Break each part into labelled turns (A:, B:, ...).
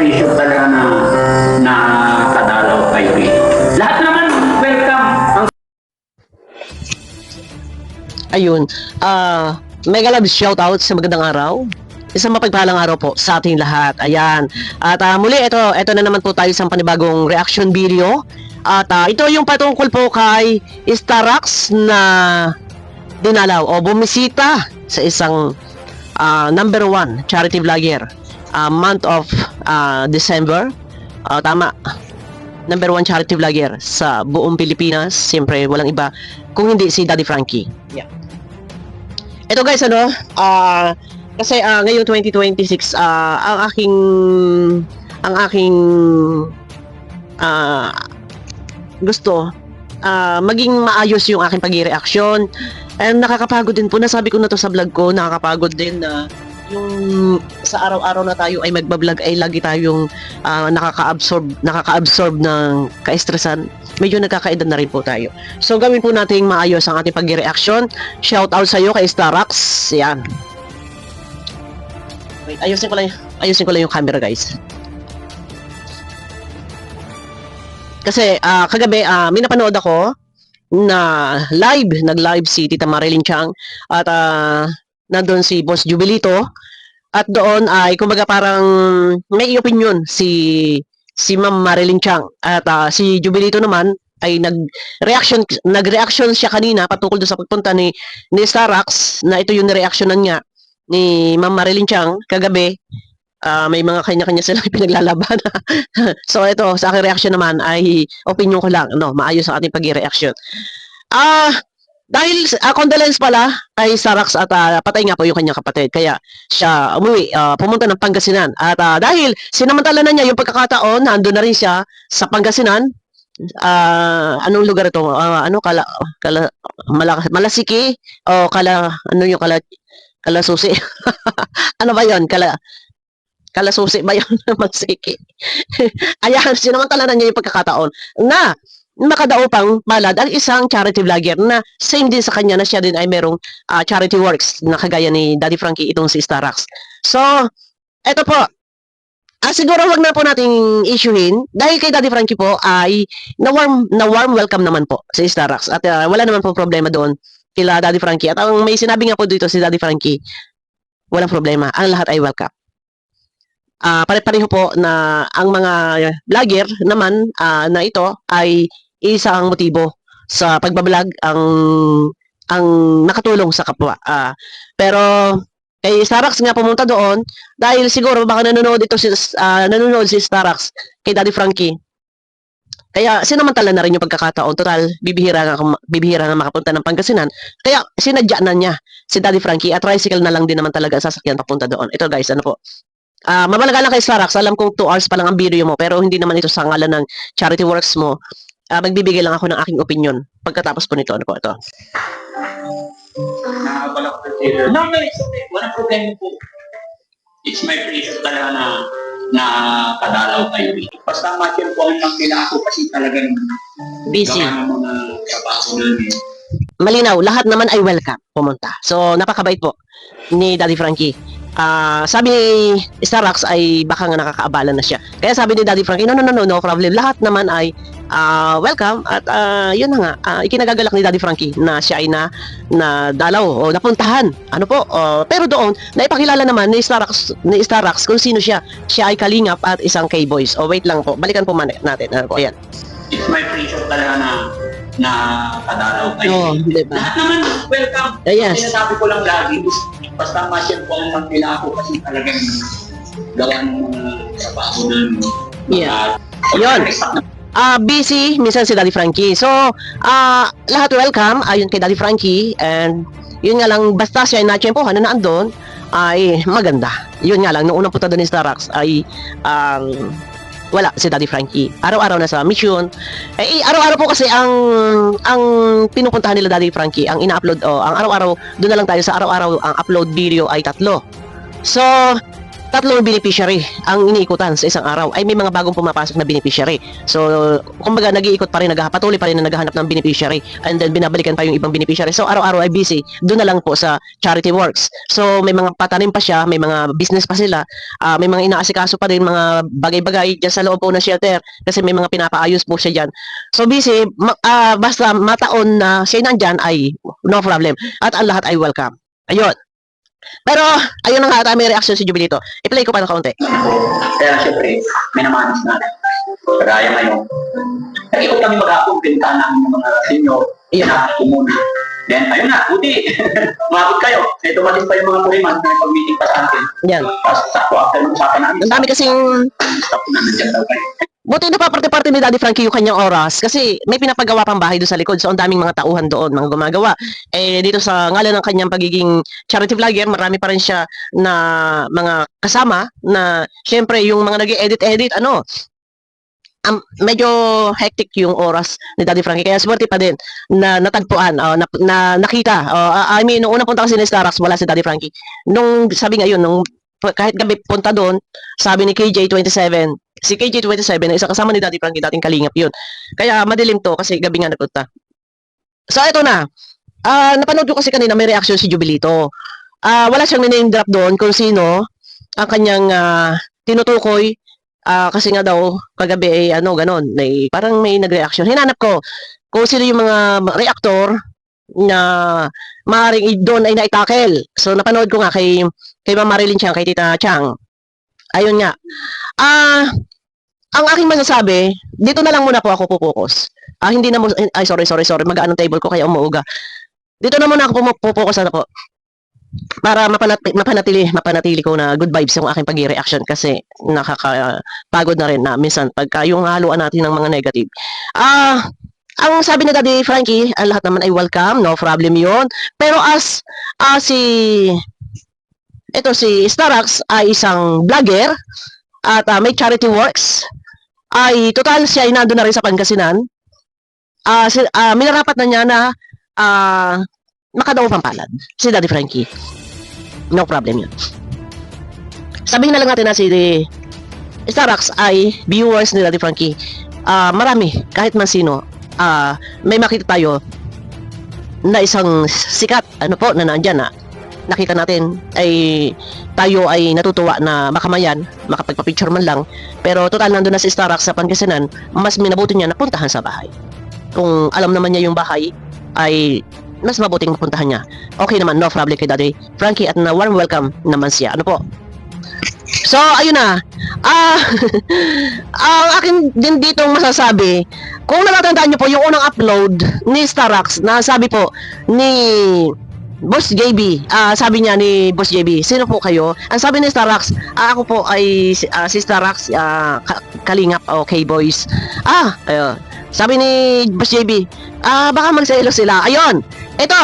A: appreciate talaga na kadalaw kayo rito. Lahat naman, welcome.
B: Ayun, mega love shoutout sa magandang araw. Isang mapagpalang araw po sa ating lahat. Ayan. At muli, ito na naman po tayo sa panibagong reaction video. At ito yung patungkol po kay Starax na dinalaw o bumisita sa isang number 1 charity vlogger. Month of December. Tama. Number 1 charity vlogger sa buong Pilipinas. Siyempre, walang iba kung hindi si Daddy Frankie. Yeah. Ito guys, kasi ngayon 2026, ang aking gusto maging maayos yung aking pag-reaction. And nakakapagod din po, nasabi ko na to sa vlog ko, nakakapagod din na yung sa araw-araw na tayo ay magbablog ay lagi tayong nakaka-absorb ng ka-estresan. Medyo nagkakaedad na rin po tayo. So gawin po nating maayos ang ating pag-reaction. Shout out sa iyo kay Starax. Yan. Wait, ayusin ko lang yung camera, guys. Kasi kagabi may napanood ako na nag-live si Tita Marilyn Chang at nandun si Boss Jubilito at doon ay kumbaga parang may opinion si Ma'am Marilyn Chang at si Jubilito naman ay nag-reaction siya kanina patungkol doon sa pagpunta ni Starax na ito yung reactionan niya ni Ma'am Marilyn Chang kagabi. May mga kanya-kanya silang pinaglalaban. So ito, sa aking reaction naman ay opinion ko lang, maayos ang ating pag-reaction. Dahil condolence pala kay Starax at patay nga po yung kanyang kapatid. Kaya siya umuwi, pumunta ng Pangasinan. At dahil sinamantala na niya yung pagkakataon, nandun na rin siya sa Pangasinan. Anong lugar ito? Malasiki o Kalasusi. Ano ba yun? Kalasusi ba yun? Malasiki. Ayan, sinamantala na niya yung pagkakataon na makadaupang malad ang isang charity vlogger na same din sa kanya na siya din ay merong charity works na kagaya ni Daddy Frankie itong si Starax. So, eto po. Siguro wag na po nating issuein dahil kay Daddy Frankie po ay na warm welcome naman po si Starax at wala naman po problema doon kila Daddy Frankie. At ang may sinabi nga po dito si Daddy Frankie, walang problema. Ang lahat ay welcome. Pare-pareho po na ang mga vlogger naman na ito ay isang motibo sa pagbablog ang nakatulong sa kapwa. Pero kay Starax nga pumunta doon dahil siguro baka nanonood si Starax kay Daddy Frankie. Kaya sinamantala na rin yung pagkakataon. Total, bibihira na makapunta ng Pangasinan. Kaya sinadya na niya si Daddy Frankie at tricycle na lang din naman talaga ang sasakyan papunta doon. Ito guys, ano po. Mabalaga lang kay Starax. Alam kong 2 hours pa lang ang video mo pero hindi naman ito sa ngalan ng charity works mo. Magbibigay lang ako ng aking opinion pagkatapos po nito. Ano po ito?
A: Nakabalak ko sila. No, it's okay. Walang problema po. It's my pleasure talaga na kadalaw kayo rito. Basta matyan po ang kailangan ko kasi talagang
B: Busy.
A: gawa ng mga trabaho namin.
B: Malinaw, lahat naman ay welcome pumunta. So, napakabait po ni Daddy Frankie. Sabi ni Starax ay baka nga nakakaabala na siya. Kaya sabi ni Daddy Frankie, no problem. Lahat naman ay welcome at yun na nga, ikinagagalak ni Daddy Frankie na siya ay na dalaw o napuntahan. Ano po? Pero doon, naipakilala naman ni Starax kung sino siya. Siya ay kalingap at isang K-boys. Wait lang po, balikan po natin. Ano po, ayan.
A: It's my pleasure talaga na kadalaw kayo.
B: Diba?
A: Lahat naman welcome.
B: Yes.
A: Sinasabi ko lang lagi, basta matyan po ang kailangan ko kasi talagang gawa ng mga trabaho namin.
B: Yeah. Yun. Busy, minsan si Daddy Frankie. So, lahat welcome, ayon kay Daddy Frankie. And, yun nga lang, basta siya ay natsyempohan na naandun, ay maganda. Yun nga lang, nung unang punta doon ni Starax, ay, wala si Daddy Frankie. Araw-araw na sa mission. Araw-araw po kasi ang pinupuntahan nila Daddy Frankie, ang ina-upload, ang araw-araw, doon na lang tayo sa araw-araw, ang upload video ay 3. So, tatlong beneficiary ang iniikutan sa isang araw. Ay may mga bagong pumapasok na beneficiary. So, kumbaga nag-iikot pa rin, patuloy pa rin na naghahanap ng beneficiary and then binabalikan pa yung ibang beneficiary. So, araw-araw ay busy. Doon na lang po sa charity works. So, may mga patanim pa siya, may mga business pa sila, may mga inaasikaso pa rin, mga bagay-bagay dyan sa loob po ng shelter kasi may mga pinapaayos po siya dyan. So, busy, basta mataon na siya nandyan ay no problem. At ang lahat ay welcome. Ayun. Pero, ayun na nga ata, may reaction si Jubilito. I-play ko pa ng kaunti.
A: Kaya syempre, may namanis natin. Kagaya ngayon. Nag-ikot kami maghapon, pinuntahan namin yung mga senior. Iyan ko muna. Then, ayun na, buti. Umabot kayo. Eh, tumating pa yung mga kuriman na pag-meeting pa sa akin.
B: Yan.
A: Tapos, sakto, after ng usapan namin.
B: Ang dami kasing,
A: Sakto na nandiyan daw kayo.
B: buti na parte-parte ni Daddy Frankie yung kanyang oras kasi may pinapagawa pang bahay doon sa likod. So, ang daming mga tauhan doon, mga gumagawa. Eh, dito sa ngalan ng kanyang pagiging charity vlogger, marami pa rin siya na mga kasama na, syempre, yung mga nag-edit-edit, medyo hectic yung oras ni Daddy Frankie. Kaya swerte pa din na natagpuan, na nakita. I mean, nung unang punta kasi ni Starax, wala si Daddy Frankie. Nung sabi ngayon, nung kahit gabi punta doon, sabi ni KJ27, si KJ27 na isang kasama ni Daddy Frankie, dating kalingap yun. Kaya madilim to kasi gabi nga nagpunta. So, ito na. Napanood ko kasi kanina may reaction si Jubilito. Wala siyang name drop doon kung sino ang kanyang tinutukoy. Kasi nga daw, kagabi ay ganon. Parang may nag-reaction. Hinanap ko kung sino yung mga reactor na maaaring doon ay naitakel. So, napanood ko nga kay Ma'am Marilyn Chang, kay Tita Chang. Ayun nga. Ang aking masasabi, dito na lang muna po ako pupokus. Hindi na mo, ay sorry. Magaan ang table ko kaya umuuga. Dito na muna ako pupokus po. Para mapanatili ko na good vibes yung aking pag-reaction kasi nakakapagod na rin na minsan pagka yung haluan natin ng mga negative. Ang sabi ni Daddy Frankie, ang lahat naman ay welcome, no problem yun. Pero si Starax ay isang vlogger at may charity works. Ay total siya ay nandun na rin sa Pangasinan. Minarapat na niya na makadaw pang palad si Daddy Frankie. No problem yun. Sabihin na lang natin na si Starax ay viewers ni Daddy Frankie. Marami, kahit man sino. May makita tayo na isang sikat, na nandyan na nakita natin ay tayo ay natutuwa na makamayan, makapagpa-picture man lang. Pero total nandun na si Starax sa Pangasinan, mas minabuti niya na puntahan sa bahay. Kung alam naman niya yung bahay, ay mas mabuting mapuntahan niya. Okay naman, no problem kay Daddy Frankie at na warm welcome naman siya. So, ayun na. Ang akin din dito masasabi, kung natatandaan niyo po yung unang upload ni Starax na sabi po ni Boss JB, sabi niya ni Boss JB, sino po kayo? Ang sabi ni Starax, ako po ay si Starax, Kalingap o K-Boys. Ayun. Sabi ni Boss JB, baka magselos sila. Ayun. Ito,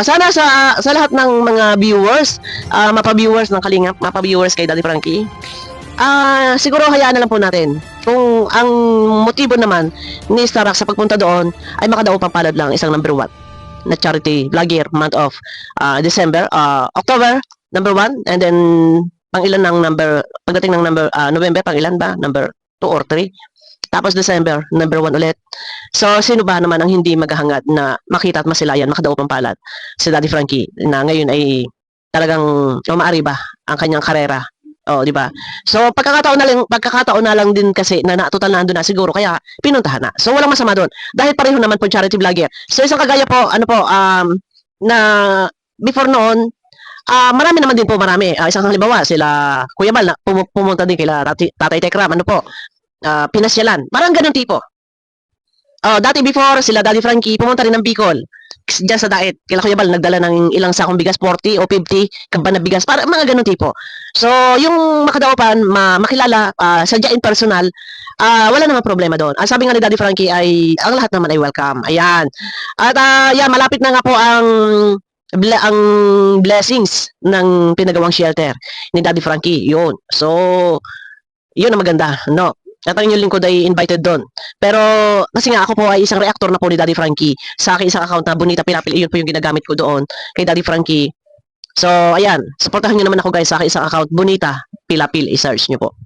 B: sana sa lahat ng mga viewers, mapa-viewers ng Kalingap, mapa-viewers kay Daddy Frankie, siguro hayaan na lang po natin. Kung ang motibo naman ni Starax sa pagpunta doon ay makadaw pang palad lang isang number 1 na charity vlogger month of December, October number 1, and then pang ilan ng number pagdating ng number November pang ilan ba? Number 2 or 3. Tapos December number 1 ulit. So sino ba naman ang hindi maghahangad na makita at masilayan, makadaw pang palad si Daddy Frankie na ngayon ay talagang maaari ba ang kanyang karera. Di ba? So pagkakataon na lang din kasi na total nandoon na siguro kaya pinuntahan na. So walang masama doon. Dahil pareho naman po charity vlogger. So isang kagaya po na before noon, marami naman din po isang halimbawa sila Kuya Bal na pumunta din kila Tatay Tekram, pinasyalan. Parang ganun tipo. Dati before sila Daddy Frankie pumunta rin ng Bicol. Diyan sa Daet, kila Kuya Bal nagdala ng ilang sakong bigas, 40 o 50 kaban na bigas, para mga ganun tipo. So, yung makadaopan, makilala, sadyain personal, wala namang problema doon. Ang sabi nga ni Daddy Frankie ay, ang lahat naman ay welcome. Ayan. At malapit na nga po ang blessings ng pinagawang shelter ni Daddy Frankie. Yun. So, yun ang maganda, no? At ang inyong lingkod ay invited doon. Pero, kasi nga ako po ay isang reactor na po ni Daddy Frankie. Sa akin isang account na Bonita Pilapil, yun po yung ginagamit ko doon kay Daddy Frankie So, ayan, supportahan nyo naman ako guys sa aking isang account, Bonita Pilapil, i-search nyo po.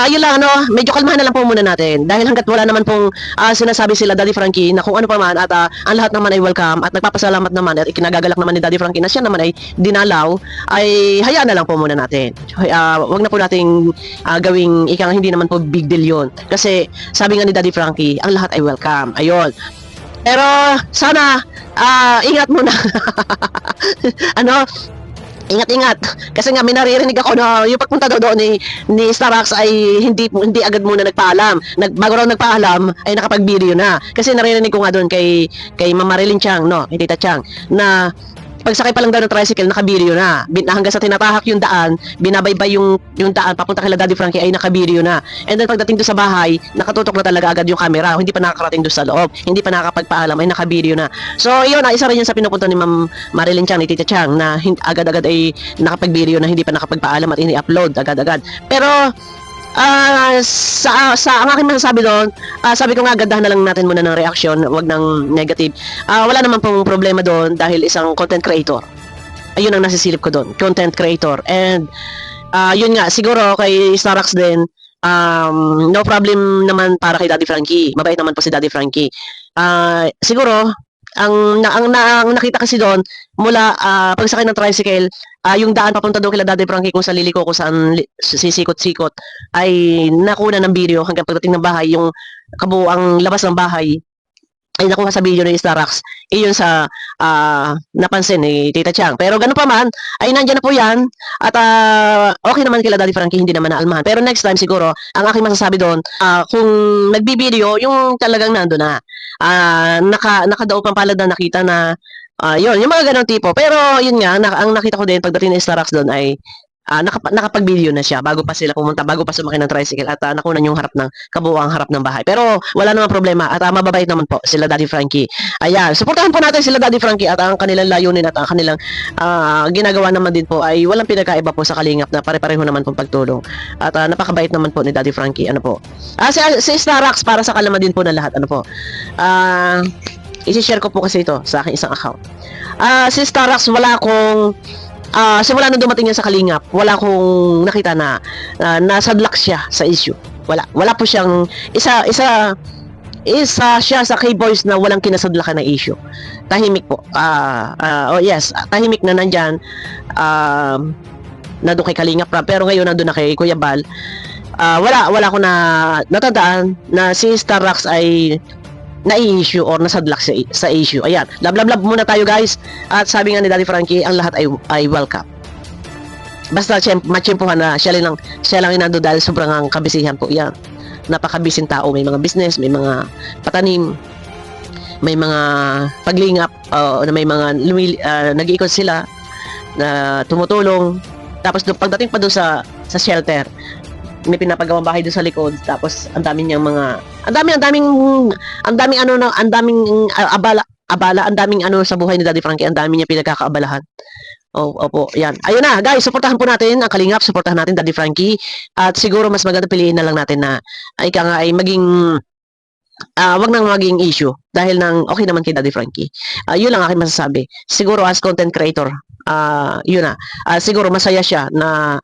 B: Yun lang, ano, medyo kalmahan na lang po muna natin. Dahil hanggat wala naman pong sinasabi sila Daddy Frankie na kung ano pa man at ang lahat naman ay welcome at nagpapasalamat naman at ikinagagalak naman ni Daddy Frankie na siya naman ay dinalaw, ay hayaan na lang po muna natin. Wag na po nating gawing ikang hindi naman po big deal yun. Kasi sabi nga ni Daddy Frankie, ang lahat ay welcome. Ayun. Pero sana ingat muna. Ano, ingat-ingat. Kasi nga may naririnig ako na yung pagpunta daw doon ni Starbucks ay hindi agad muna nagpaalam. Bago raw nagpaalam ay nakapag-video na. Kasi naririnig ko nga doon kay Mama Marilyn Chang, no, kay Tita Chang, na pagsakay pa lang daw ng tricycle, naka-video na. Hanggang sa tinatahak yung daan, binabaybay yung daan, papunta kila Daddy Frankie ay naka-video na. And then pagdating doon sa bahay, nakatutok na talaga agad yung camera. Hindi pa nakakarating doon sa loob. Hindi pa nakakapagpaalam, ay naka-video na. So, yun, isa rin yun sa pinupunta ni Ma'am Marilyn Chang, ni Tita Chang, na agad-agad ay nakapag-video na, hindi pa nakapagpaalam at ini-upload agad-agad. Pero, sa ang aking masasabi doon, sabi ko nga gandahan na lang natin muna ng reaction, wag ng negative. Wala naman pong problema doon dahil isang content creator. Ayun ang nasisilip ko doon, content creator. And yun nga, siguro kay Starbucks din, no problem naman para kay Daddy Frankie. Mabait naman po si Daddy Frankie. Siguro ang nakita kasi doon mula pagsakay ng tricycle, yung daan papunta doon kila Daddy Frankie kung sa liliko kung saan sisikot-sikot ay nakuna ng video hanggang pagdating ng bahay, yung kabuuang labas ng bahay ay nakuha sa video ni Starbucks. Iyon sa napansin ni Tita Chang. Pero ganun pa man, ay nandiyan na po yan. At okay naman kila Daddy Frankie, hindi naman naalmahan. Pero next time siguro, ang aking masasabi doon, kung nagbibideo, yung talagang nando na. Nakadaw pang palad na nakita na yun, yung mga ganong tipo. Pero yun nga, ang nakita ko din pagdating ni Starbucks doon ay nakapag-video na siya bago pa sila pumunta, bago pa sumakay ng tricycle at nakunan yung kabuuang harap ng bahay. Pero wala namang problema at mababait naman po sila Daddy Frankie. Ayan, suportahan po natin sila Daddy Frankie at ang kanilang layunin at ang kanilang ginagawa naman din po ay walang pinagkaiba po sa Kalingap na pare-pareho naman pong pagtulong. At napakabait naman po ni Daddy Frankie. Ano po? Si Starbucks para sa kalaman din po ng lahat. Ano po? I-share ko po kasi ito sa aking isang account. Si Starbucks, wala akong simula nung dumating yan sa Kalingap, wala akong nakita na nasadlak siya sa issue. Wala po siyang isa siya sa K-Boys na walang kinasadlakan na issue. Tahimik po. Yes, tahimik na nandyan. Nandun kay Kalingap Rap, pero ngayon nandun na kay Kuya Bal. Wala ko na natandaan na si Starbucks ay na-issue or nasadlak sa issue. Ayan, lab muna tayo guys. At sabi nga ni Daddy Frankie, ang lahat ay welcome. Basta matsyempohan na siya lang inando dahil sobrang ang kabisihan po yan. Napakabising tao, may mga business, may mga patanim, may mga paglingap, na may mga nag-iikot sila na tumutulong. Tapos pagdating pa doon sa shelter, may pinapagawang bahay doon sa likod, tapos ang daming abala, ang daming ano sa buhay ni Daddy Frankie, ang daming niya pinagkakaabalahan. Opo, yan. Ayun na, guys, suportahan po natin ang Kalingap, suportahan natin Daddy Frankie, at siguro mas maganda piliin na lang natin na ay maging wag nang maging issue dahil okay naman kay Daddy Frankie. Yun lang aking masasabi. Siguro as content creator, yun na. Siguro masaya siya na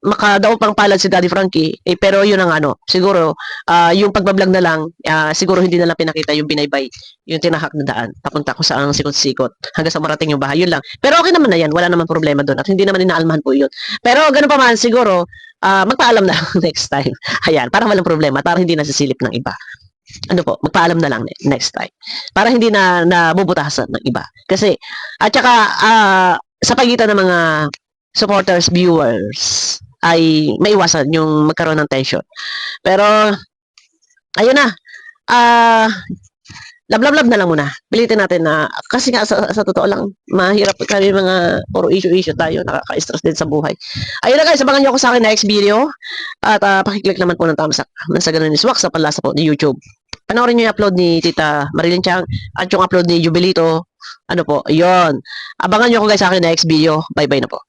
B: makadaw pang palad si Daddy Frankie, pero yun ang siguro yung pagbablog na lang, siguro hindi na lang pinakita yung binaybay, yung tinahak na daan papunta ko sa ang sikot-sikot hanggang sa marating yung bahay, yun lang. Pero okay naman na yan, wala naman problema doon at hindi naman inaalmahan po yun. Pero ganun pa man, siguro magpaalam na lang next time. Ayan, parang walang problema, para hindi nasisilip ng iba. Magpaalam na lang next time para hindi na nabubutasan ng iba. Kasi at saka sa pagitan ng mga supporters, viewers, ay maiwasan yung magkaroon ng tension. Pero ayun na, lab na lang muna. Pilitin natin na, kasi nga sa totoo lang, mahirap kami mga puro issue tayo, nakaka-stress din sa buhay. Ayun na guys, abangan nyo ako sa akin next video at pakiclick naman po ng thumbs up. Sa ganun is Wax sa panlasa po ni YouTube. Panoorin nyo yung upload ni Tita Marilyn Chang at yung upload ni Jubilito. Yun. Abangan nyo ako guys sa akin next video. Bye bye na po.